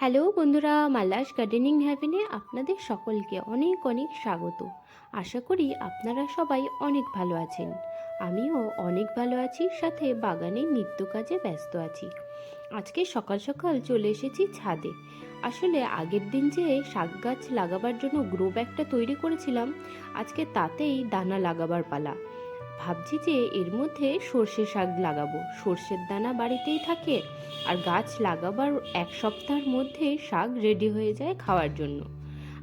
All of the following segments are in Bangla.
হ্যালো বন্ধুরা, মালাস গার্ডেনিং হ্যাভেনে আপনাদের সকলকে অনেক অনেক স্বাগত। আশা করি আপনারা সবাই অনেক ভালো আছেন। আমিও অনেক ভালো আছি, সাথে বাগানে নিত্য কাজে ব্যস্ত আছি। আজকে সকাল সকাল চলে এসেছি ছাদে। আসলে আগের দিন যে শাক গাছ লাগাবার জন্য গ্রো ব্যাগটা তৈরি করেছিলাম, আজকে তাতেই দানা লাগাবার পালা। ভাবছি যে এর মধ্যে সর্ষে শাক লাগাবো। সর্ষের দানা বাড়িতেই থাকে, আর গাছ লাগাবার এক সপ্তাহের মধ্যে শাক রেডি হয়ে যায় খাওয়ার জন্য।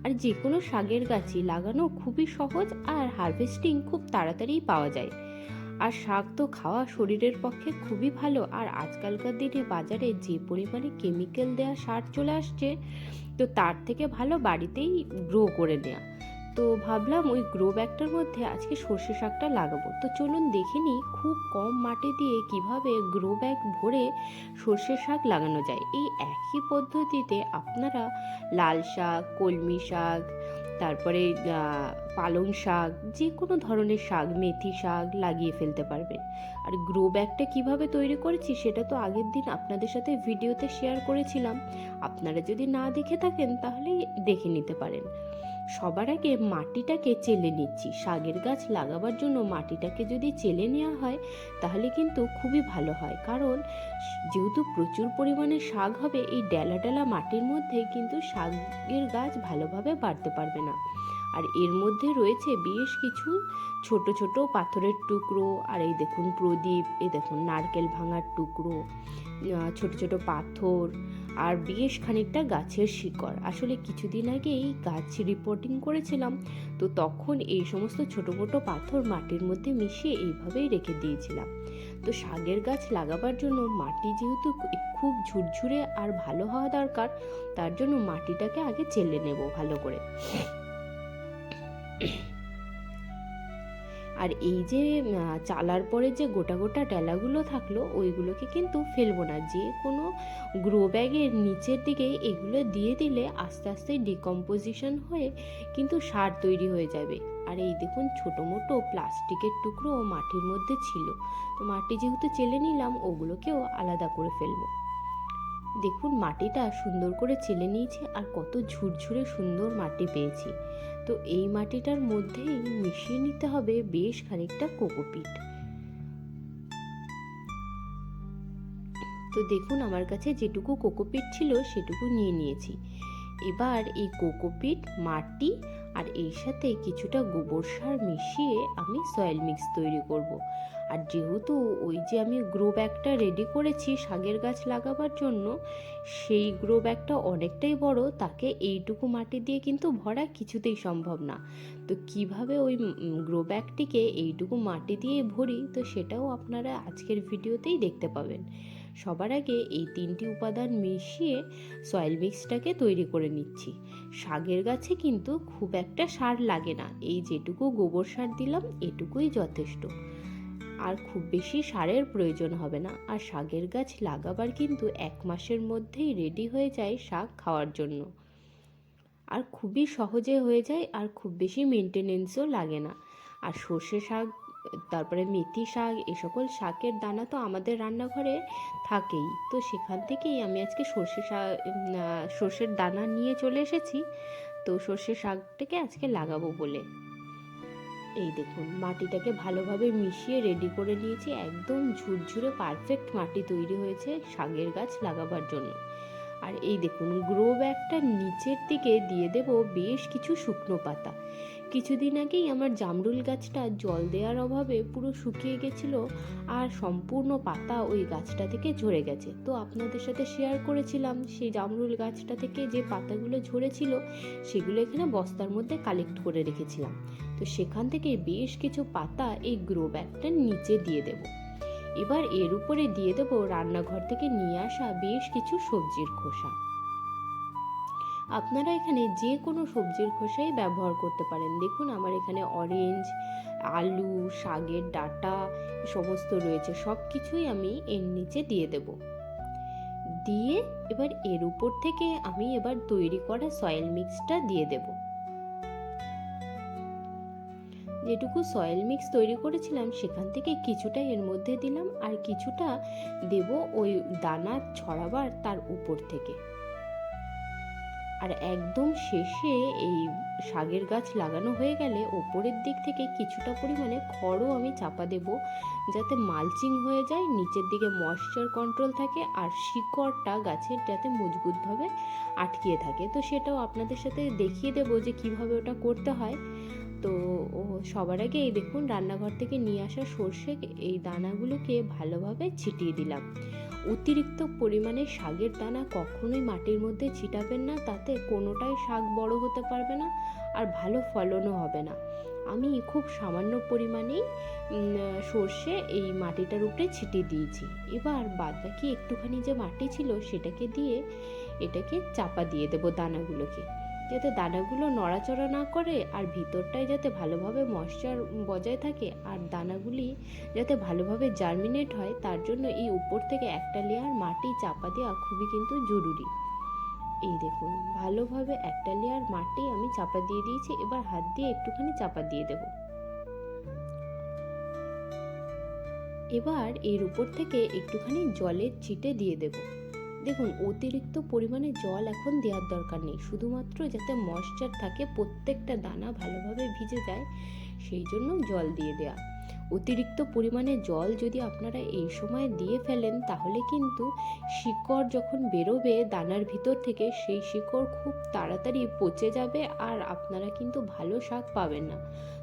আর যে কোনো শাকের গাছই লাগানো খুবই সহজ, আর হারভেস্টিং খুব তাড়াতাড়ি পাওয়া যায়। আর শাক তো খাওয়া শরীরের পক্ষে খুবই ভালো। আর আজকালকার দিনে বাজারে যে পরিমাণে কেমিক্যাল দেওয়া সার চলে আসছে, তো তার থেকে ভালো বাড়িতেই গ্রো করে নেওয়া। তো ভাবলাম ওই গ্রো ব্যাগটার মধ্যে আজকে সর্ষে শাকটা লাগাবো। তো চলুন দেখে নিই খুব কম মাটি দিয়ে কিভাবে গ্রো ব্যাগ ভরে সর্ষে শাক লাগানো যায়। এই একই পদ্ধতিতে আপনারা লাল শাক, কলমি শাক, তারপরে পালং শাক, যে কোনো ধরনের শাক, মেথি শাক লাগিয়ে ফেলতে পারবেন। আর গ্রো ব্যাগটা কিভাবে তৈরি করেছি সেটা তো আগের দিন আপনাদের সাথে ভিডিওতে শেয়ার করেছিলাম। আপনারা যদি না দেখে থাকেন তাহলে দেখে নিতে পারেন। সবার আগে মাটিটাকে চেলে নিচ্ছি। শাকের গাছ লাগাবার জন্য মাটিটাকে যদি চেলে নেওয়া হয় তাহলে কিন্তু খুবই ভালো হয়, কারণ যেহেতু প্রচুর পরিমাণে শাক হবে, এই ডেলা ডেলা মাটির মধ্যে কিন্তু শাকের গাছ ভালোভাবে বাড়তে পারবে না। আর এর মধ্যে রয়েছে বেশ কিছু ছোট ছোট পাথরের টুকরো, আর এই দেখুন প্রদীপ, এই দেখুন নারকেল ভাঙার টুকরো, ছোট ছোট পাথর, আর বেশ খানিকটা গাছের শিকড়। আসলে কিছুদিন আগেই গাছ রিপোর্টিং করেছিলাম, তো তখন এই সমস্ত ছোট ছোট পাথর মাটির মধ্যে মিশিয়ে এইভাবেই রেখে দিয়েছিলাম। তো শাকের গাছ লাগাবার জন্য মাটি যেহেতু খুব ঝুরঝুরে আর ভালো হওয়া দরকার, তার জন্য মাটিটাকে আগে চেলে নেব ভালো করে। আর এই যে চালার পরে যে গোটা গোটা ডেলাগুলো থাকলো, ওইগুলোকে কিন্তু ফেলবো না। যে কোনো গ্রো ব্যাগের নিচের দিকে এগুলো দিয়ে দিলে আস্তে আস্তে ডিকম্পোজিশন হয়ে কিন্তু সার তৈরি হয়ে যাবে। আর এই দেখুন ছোটো মোটো প্লাস্টিকের টুকরো মাটির মধ্যে ছিল, তো মাটি যেহেতু চেলে নিলাম, ওগুলোকেও আলাদা করে ফেলবো। দেখুন মাটিটা সুন্দর করে চেলে নিয়েছি, আর কত ঝুরঝুরে সুন্দর মাটি পেয়েছি। তো এই মাটিটার মধ্যেই মিশিয়ে নিতে হবে বেশ খানিকটা কোকোপিট। তো দেখুন আমার কাছে যেটুকু কোকোপিট ছিল সেটুকু নিয়ে নিয়েছি। এবার এই কোকোপিট, মাটি আর এর সাথে কিছুটা গোবর সার মিশিয়ে আমি সয়েল মিক্স তৈরি করব। আর যেহেতু ওই যে আমি গ্রো ব্যাগটা রেডি করেছি শাকের গাছ লাগাবার জন্য, সেই গ্রো ব্যাগটা অনেকটাই বড়, তাকে এইটুকু মাটি দিয়ে কিন্তু ভরা কিছুতেই সম্ভব না। তো কিভাবে ওই গ্রো ব্যাগটিকে এইটুকু মাটি দিয়ে ভরি, তো সেটাও আপনারা আজকের ভিডিওতেই দেখতে পাবেন। সবার আগে এই তিনটি উপাদান মিশিয়ে সয়েল মিক্সটাকে তৈরি করে নিচ্ছি। শাকের গাছে কিন্তু খুব একটা সার লাগে না, এই যেটুকু গোবর সার দিলাম এটুকুই যথেষ্ট। আর খুব বেশি সারের প্রয়োজন হবে না। আর শাকের গাছ লাগাবার কিন্তু 1 মাসের মধ্যেই রেডি হয়ে যায় শাক খাওয়ার জন্য। আর খুবই সহজে হয়ে যায়, আর খুব বেশি মেনটেনেন্সও লাগে না। আর সর্ষে শাক, তারপরে মেথি শাক, এ সকল শাকের দানা তো আমাদের রান্নাঘরে থাকেই। তো সেখান থেকেই আমি আজকে সর্ষের দানা নিয়ে চলে এসেছি। তো সর্ষে শাকটাকে আজকে লাগাবো বলে এই দেখুন মাটিটাকে ভালোভাবে মিশিয়ে রেডি করে নিয়েছি। একদম ঝুরঝুরে পারফেক্ট মাটি তৈরি হয়েছে শাকের গাছ লাগাবার জন্য। আর এই দেখুন গ্রো ব্যাগটার নিচের দিকে দিয়ে দেব বেশ কিছু শুকনো পাতা। কিছুদিন আগেই আমার জামরুল গাছটা জল দেওয়ার অভাবে পুরো শুকিয়ে গেছিল, আর সম্পূর্ণ পাতা ওই গাছটা থেকে ঝরে গেছে। তো আপনাদের সাথে শেয়ার করেছিলাম সেই জামরুল গাছটা থেকে যে পাতাগুলো ঝরেছিল সেগুলো এখানে বস্তার মধ্যে কালেক্ট করে রেখেছিলাম। তো সেখান থেকে বেশ কিছু পাতা এই গ্রো ব্যাগটার নিচে দিয়ে দেব। এবার এর উপরে দিয়ে দেব রান্নাঘর থেকে নিয়ে আসা বেশ কিছু সবজির খোসা। আপনারা এখানে যে কোনো সবজির খোসাই ব্যবহার করতে পারেন। দেখুন আমার এখানে অরেঞ্জ, আলু, শাকের ডাঁটা সমস্ত রয়েছে, সব কিছুই আমি এর নিচে দিয়ে দেব। দিয়ে এবার এর উপর থেকে আমি এবার তৈরি করা সয়েল মিক্সটা দিয়ে দেব। যেটুকু সয়েল মিক্স তৈরি করেছিলাম সেখান থেকে কিছুটা এর মধ্যে দিলাম, আর কিছুটা দেব ওই দানা ছড়াবার তার উপর থেকে। আর একদম শেষে এই শাকের গাছ লাগানো হয়ে গেলে ওপরের দিক থেকে কিছুটা পরিমাণে খড়ও আমি চাপা দেব, যাতে মালচিং হয়ে যায়, নিচের দিকে ময়েশ্চার কন্ট্রোল থাকে আর শিকড়টা গাছের যাতে মজবুতভাবে আটকিয়ে থাকে। তো সেটাও আপনাদের সাথে দেখিয়ে দেবো যে কিভাবে ওটা করতে হয়। তো সবার আগে এই দেখুন রান্নাঘর থেকে নিয়ে আসা সর্ষে এই দানাগুলোকে ভালোভাবে ছিটিয়ে দিলাম। অতিরিক্ত পরিমাণে শাকের দানা কখনোই মাটির মধ্যে ছিটাবেন না, তাতে কোনোটাই শাক বড় হতে পারবে না আর ভালো ফলনও হবে না। আমি খুব সামান্য পরিমাণেই সর্ষে এই মাটিটার উপরে ছিটিয়ে দিয়েছি। এবার বাদবাকি একটুখানি যে মাটি ছিল সেটাকে দিয়ে এটাকে চাপা দিয়ে দেবো দানাগুলোকে, যাতে দানাগুলো নড়াচড়া না করে আর ভিতরটায় যাতে ভালোভাবে ময়েশ্চার বজায় থাকে আর দানাগুলি যাতে ভালোভাবে জার্মিনেট হয়, তার জন্য এই উপর থেকে একটা লেয়ার মাটি চাপা দেওয়া খুবই কিন্তু জরুরি। এই দেখুন ভালোভাবে একটা লেয়ার মাটি আমি চাপা দিয়ে দিয়েছি। এবার হাত দিয়ে একটুখানি চাপা দিয়ে দেব। এবার এর উপর থেকে একটুখানি জলের ছিটে দিয়ে দেব। দেখুন অতিরিক্ত পরিমাণে জল এখন দেওয়ার দরকার নেই, শুধুমাত্র যাতে ময়েশ্চার থাকে, প্রত্যেকটা দানা ভালোভাবে ভিজে যায় সেই জন্য জল দিয়ে দেওয়া। অতিরিক্ত পরিমাণে জল যদি আপনারা এই সময় দিয়ে ফেলেন তাহলে কিন্তু শিকড় যখন বেরোবে দানার ভিতর থেকে সেই শিকড় খুব তাড়াতাড়ি পচে যাবে আর আপনারা কিন্তু ভালো শাক পাবেন না।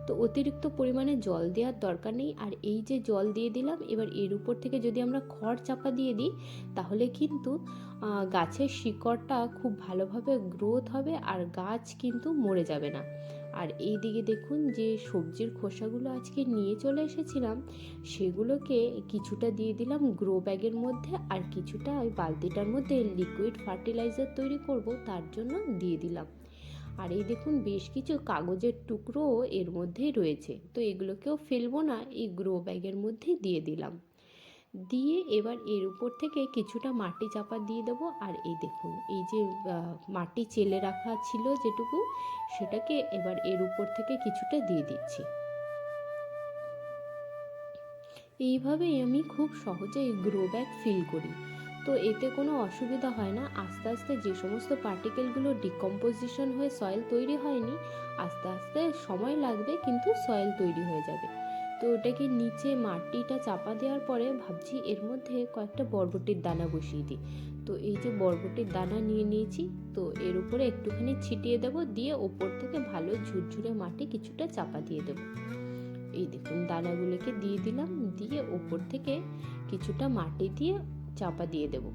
তো অতিরিক্ত পরিমাণে জল দেওয়ার দরকার নেই। আর এই যে জল দিয়ে দিলাম, এবার এর উপর থেকে যদি আমরা খড় চাপা দিয়ে দিই তাহলে কিন্তু গাছের শিকড়টা খুব ভালোভাবে গ্রোথ হবে আর গাছ কিন্তু মরে যাবে না। আর এই দিকে দেখুন যে সবজির খোসাগুলো আজকে নিয়ে চলে এসেছিলাম সেগুলোকে কিছুটা দিয়ে দিলাম গ্রো ব্যাগের মধ্যে আর কিছুটা ওই বালতিটার মধ্যে লিকুইড ফার্টিলাইজার তৈরি করব তার জন্য দিয়ে দিলাম। আর এই দেখুন বেশ কিছু কাগজের টুকরো এর মধ্যেই রয়েছে, তো এগুলোকেও ফেলবো না, এই গ্রো ব্যাগের মধ্যে দিয়ে দিলাম। দিয়ে এবার এর উপর থেকে কিছুটা মাটি চাপা দিয়ে দেবো। আর এই দেখুন এই যে মাটি চেলে রাখা ছিল যেটুকু, সেটাকে এবার এর উপর থেকে কিছুটা দিয়ে দিচ্ছি। এইভাবেই আমি খুব সহজেই গ্রো ব্যাগ ফিল করি। তো এতে কোনো অসুবিধা হয় না। আস্তে আস্তে যে সমস্ত পার্টিকেলগুলো ডিকম্পোজিশন হয়ে সয়েল তৈরি হয়নি, আস্তে আস্তে সময় লাগবে কিন্তু সয়েল তৈরি হয়ে যাবে। তো ওটাকে নিচে মাটিটা চাপা দেওয়ার পরে ভাবছি এর মধ্যে কয়েকটা বরবটির দানা বসিয়ে দিই। তো এই যে বরবটির দানা নিয়ে নিয়েছি, তো এর উপরে একটুখানি ছিটিয়ে দেবো, দিয়ে ওপর থেকে ভালো ঝুরঝুরে মাটি কিছুটা চাপা দিয়ে দেবো। এই দেখুন দানাগুলোকে দিয়ে দিলাম, দিয়ে ওপর থেকে কিছুটা মাটি দিয়ে চাপা দিয়ে দেব।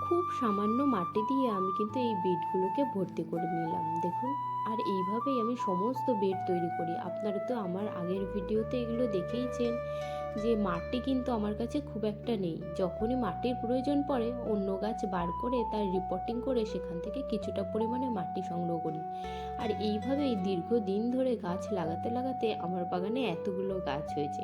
খুব সামান্য মাটি দিয়ে আমি কিন্তু এই বেডগুলোকে ভর্তি করে নিলাম দেখুন। আর এইভাবেই আমি সমস্ত বেড তৈরি করি। আপনারা তো আমার আগের ভিডিওতে এগুলো দেখেইছেন যে মাটি কিন্তু আমার কাছে খুব একটা নেই। যখনই মাটির প্রয়োজন পড়ে অন্য গাছ বার করে তার রিপোর্টিং করে সেখান থেকে কিছুটা পরিমাণে মাটি সংগ্রহ করি। আর এইভাবেই দীর্ঘদিন ধরে গাছ লাগাতে লাগাতে আমার বাগানে এতগুলো গাছ হয়েছে।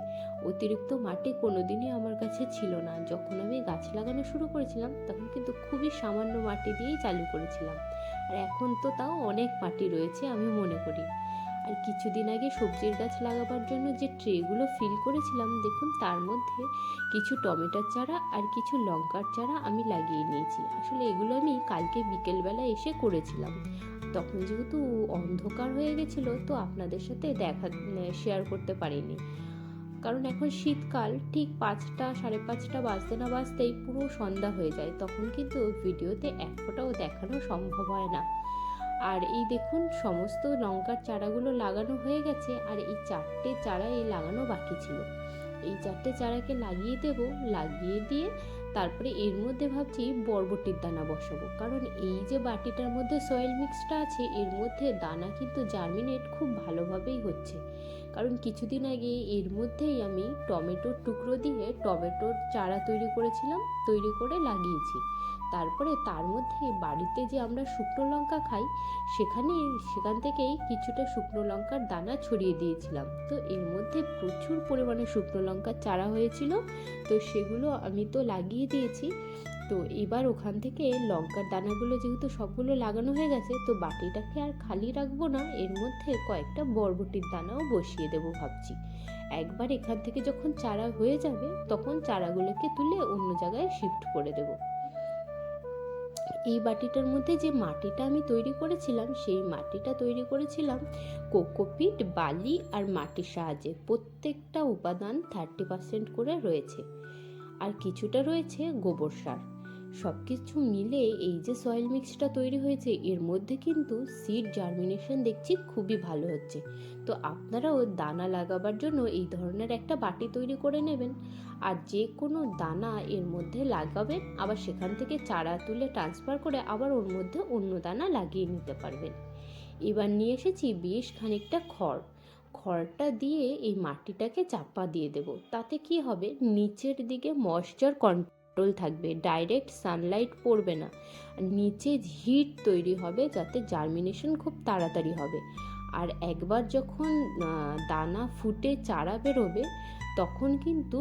অতিরিক্ত মাটি কোনোদিনই আমার কাছে ছিল না। যখন আমি গাছ লাগানো শুরু করেছিলাম তখন কিন্তু খুবই সামান্য মাটি দিয়েই চালু করেছিলাম, আর এখন তো তাও অনেক মাটি রয়েছে আমি মনে করি। আর কিছুদিন আগে সবজির গাছ লাগাবার জন্য যে ট্রেগুলো ফিল করেছিলাম দেখুন, তার মধ্যে কিছু টমেটোর চারা আর কিছু লঙ্কার চারা আমি লাগিয়ে নিয়েছি। আসলে এগুলো আমি কালকে বিকেলবেলা এসে করেছিলাম, তখন যেহেতু অন্ধকার হয়ে গেছিলো তো আপনাদের সাথে শেয়ার করতে পারিনি। কারণ এখন শীতকাল, ঠিক 5টা 5:30 বাজতে না বাজতেই পুরো সন্ধ্যা হয়ে যায়, তখন কিন্তু ভিডিওতে এক ফোঁটাও দেখানো সম্ভব হয় না। আর এই দেখুন সমস্ত লঙ্কার চারাগুলো লাগানো হয়ে গেছে, আর এই 4টে চারা এই লাগানো বাকি ছিল। এই 4টে চারাকে লাগিয়ে দেব, লাগিয়ে দিয়ে তারপরে এর মধ্যে ভাবছি বরবটির দানা বসাবো। কারণ এই যে বাটিটার মধ্যে সয়েল মিক্সটা আছে এর মধ্যে দানা কিন্তু জার্মিনেট খুব ভালোভাবেই হচ্ছে। কারণ কিছুদিন আগে এর মধ্যেই আমি টমেটোর টুকরো দিয়ে টমেটোর চারা তৈরি করেছিলাম, তৈরি করে লাগিয়েছি। তারপরে তার মধ্যে বাড়িতে যে আমরা শুকনো লঙ্কা খাই সেখান থেকেই কিছুটা শুকনো লঙ্কার দানা ছড়িয়ে দিয়েছিলাম। তো এর মধ্যে প্রচুর পরিমাণে শুকনো লঙ্কার চারা হয়েছিল, তো সেগুলো আমি তো লাগিয়ে দিয়েছি। তো এবার ওখান থেকে লঙ্কার দানাগুলো যেহেতু সবগুলো লাগানো হয়ে গেছে, তো বাটিটাকে আর খালি রাখবো না, এর মধ্যে কয়েকটা বরবটির দানাও বসিয়ে দেবো ভাবছি। একবার এখান থেকে যখন চারা হয়ে যাবে তখন চারাগুলোকে তুলে অন্য জায়গায় শিফট করে দেবো। এই বাটিটার মধ্যে যে মাটিটা আমি তৈরি করেছিলাম, সেই মাটিটা তৈরি করেছিলাম কোকোপিট, বালি আর মাটির সাহায্যে। প্রত্যেকটা উপাদান 30% করে রয়েছে, আর কিছুটা রয়েছে গোবর সার। সব কিছু মিলে এই যে সয়েল মিক্সটা তৈরি হয়েছে, এর মধ্যে কিন্তু সিড জার্মিনেশন দেখছি খুবই ভালো হচ্ছে। তো আপনারাও দানা লাগাবার জন্য এই ধরনের একটা বাটি তৈরি করে নেবেন, আর যে কোনো দানা এর মধ্যে লাগাবেন, আবার সেখান থেকে চারা তুলে ট্রান্সফার করে আবার ওর মধ্যে অন্য দানা লাগিয়ে নিতে পারবেন। এবার নিয়ে এসেছি বেশ খানিকটা খড়টা দিয়ে এই মাটিটাকে চাপা দিয়ে দেব। তাতে কি হবে, নিচের দিকে ময়েশ্চার কন্ট্রোল থাকবে, ডাইরেক্ট সানলাইট পড়বে না, নিচে হিট তৈরি হবে যাতে জার্মিনেশন খুব তাড়াতাড়ি হবে। আর একবার যখন দানা ফুটে চারা বেরোবে, তখন কিন্তু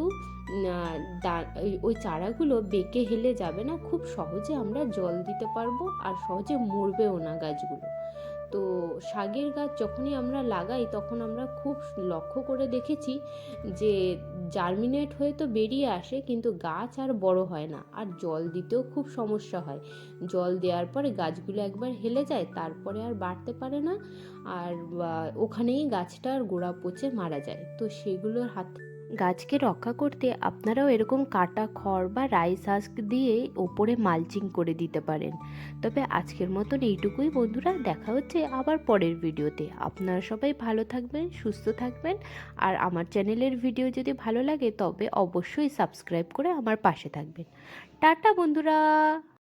ওই চারাগুলো বেঁকে হেলে যাবে না, খুব সহজে আমরা জল দিতে পারবো, আর সহজে মরবেও না গাছগুলো। তো শাকের গাছ যখনই আমরা লাগাই তখন আমরা খুব লক্ষ্য করে দেখেছি যে জার্মিনেট হয়ে তো বেরিয়ে আসে, কিন্তু গাছ আর বড় হয় না, আর জল দিতেও খুব সমস্যা হয়। জল দেওয়ার পরে গাছগুলো একবার হেলে যায়, তারপরে আর বাড়তে পারে না, আর ওখানেই গাছটার গোড়া পচে মারা যায়। তো সেগুলোর হাত গাছকে রক্ষা করতে আপনারাও এরকম কাটা খড় বা রাইস হাস্ক দিয়ে ওপরে মালচিং করে দিতে পারেন। তবে আজকের মতন এইটুকুই বন্ধুরা, দেখা হচ্ছে আবার পরের ভিডিওতে। আপনারা সবাই ভালো থাকবেন, সুস্থ থাকবেন, আর আমার চ্যানেলের ভিডিও যদি ভালো লাগে তবে অবশ্যই সাবস্ক্রাইব করে আমার পাশে থাকবেন। টাটা বন্ধুরা।